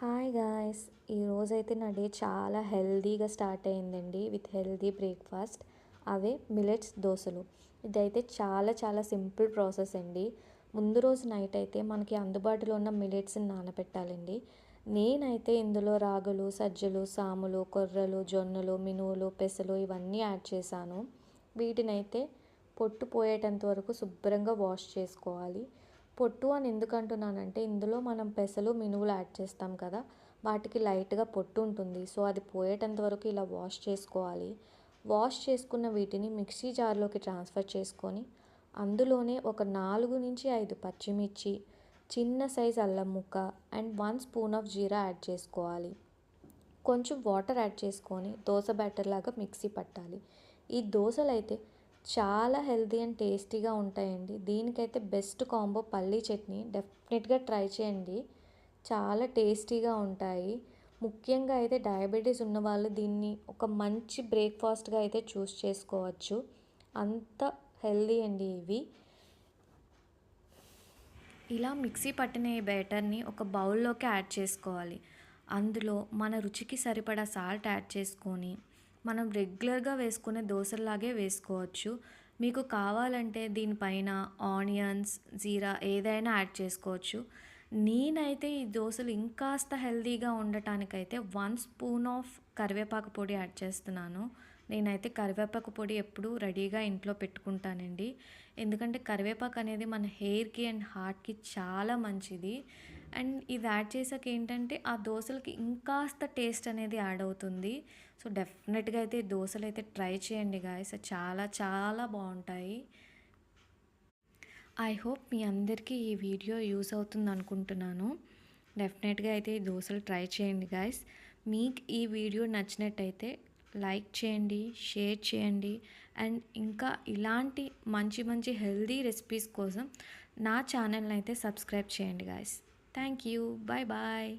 Hi guys, ఈరోజైతే నా day చాలా హెల్తీగా స్టార్ట్ అయిందండి with healthy breakfast. Away millets దోశలు. ఇదైతే చాలా చాలా సింపుల్ ప్రాసెస్ అండి. ముందు రోజు నైట్ అయితే మనకి అందుబాటులో ఉన్న మిలెట్స్ని నానబెట్టాలండి. నేనైతే ఇందులో రాగులు, సజ్జలు, సాములు, కొర్రలు, జొన్నలు, మినువులు, పెసలు ఇవన్నీ యాడ్ చేశాను. వీటినైతే పొట్టు పోయేటంత వరకు శుభ్రంగా వాష్ చేసుకోవాలి. పొట్టు అని ఎందుకు అంటున్నానంటే ఇందులో మనం పెసలు, మినువులు యాడ్ చేస్తాం కదా, వాటికి లైట్గా పొట్టు ఉంటుంది. సో అది పోయేటంత వరకు ఇలా వాష్ చేసుకోవాలి. వాష్ చేసుకున్న వీటిని మిక్సీ జార్లోకి ట్రాన్స్ఫర్ చేసుకొని అందులోనే ఒక 4 నుంచి 5 పచ్చిమిర్చి, చిన్న సైజ్ అల్లం ముక్క and 1 spoon of jeera add చేసుకోవాలి. కొంచెం వాటర్ యాడ్ చేసుకొని దోశ బ్యాటర్ లాగా మిక్సీ పట్టాలి. ఈ దోశలు అయితే చాలా హెల్తీ అండ్ టేస్టీగా ఉంటాయండి. దీనికైతే బెస్ట్ కాంబో పల్లీ చట్నీ. డెఫినెట్గా ట్రై చేయండి, చాలా టేస్టీగా ఉంటాయి. ముఖ్యంగా అయితే డయాబెటీస్ ఉన్నవాళ్ళు దీన్ని ఒక మంచి బ్రేక్ఫాస్ట్గా అయితే చూస్ చేసుకోవచ్చు. అంత హెల్తీ అండి ఇవి. ఇలా మిక్సీ పట్టిన ఈ బ్యాటర్ని ఒక బౌల్లోకి యాడ్ చేసుకోవాలి. అందులో మన రుచికి సరిపడా సాల్ట్ యాడ్ చేసుకొని మనం రెగ్యులర్గా వేసుకునే దోశల్లాగే వేసుకోవచ్చు. మీకు కావాలంటే దీనిపైన ఆనియన్స్, జీరా ఏదైనా యాడ్ చేసుకోవచ్చు. నేనైతే ఈ దోశలు ఇంకాస్త హెల్తీగా ఉండటానికైతే 1 స్పూన్ ఆఫ్ కరివేపాకు పొడి యాడ్ చేస్తున్నాను. నేనైతే కరివేపాకు పొడి ఎప్పుడూ రెడీగా ఇంట్లో పెట్టుకుంటానండి. ఎందుకంటే కరివేపాకు అనేది మన హెయిర్కి అండ్ హార్ట్కి చాలా మంచిది. అండ్ ఇది యాడ్ చేసాక ఏంటంటే ఆ దోశలకి ఇంకాస్త టేస్ట్ అనేది యాడ్ అవుతుంది. సో డెఫినెట్గా అయితే ఈ దోశలు అయితే ట్రై చేయండి గాయస్, చాలా చాలా బాగుంటాయి. ఐ హోప్ మీ అందరికీ ఈ వీడియో యూస్ అవుతుంది అనుకుంటున్నాను. డెఫినెట్గా అయితే ఈ దోశలు ట్రై చేయండి గాయస్. మీకు ఈ వీడియో నచ్చినట్టయితే లైక్ చేయండి, షేర్ చేయండి అండ్ ఇంకా ఇలాంటి మంచి మంచి హెల్తీ రెసిపీస్ కోసం నా ఛానల్ని అయితే సబ్స్క్రైబ్ చేయండి guys. Thank you, bye bye.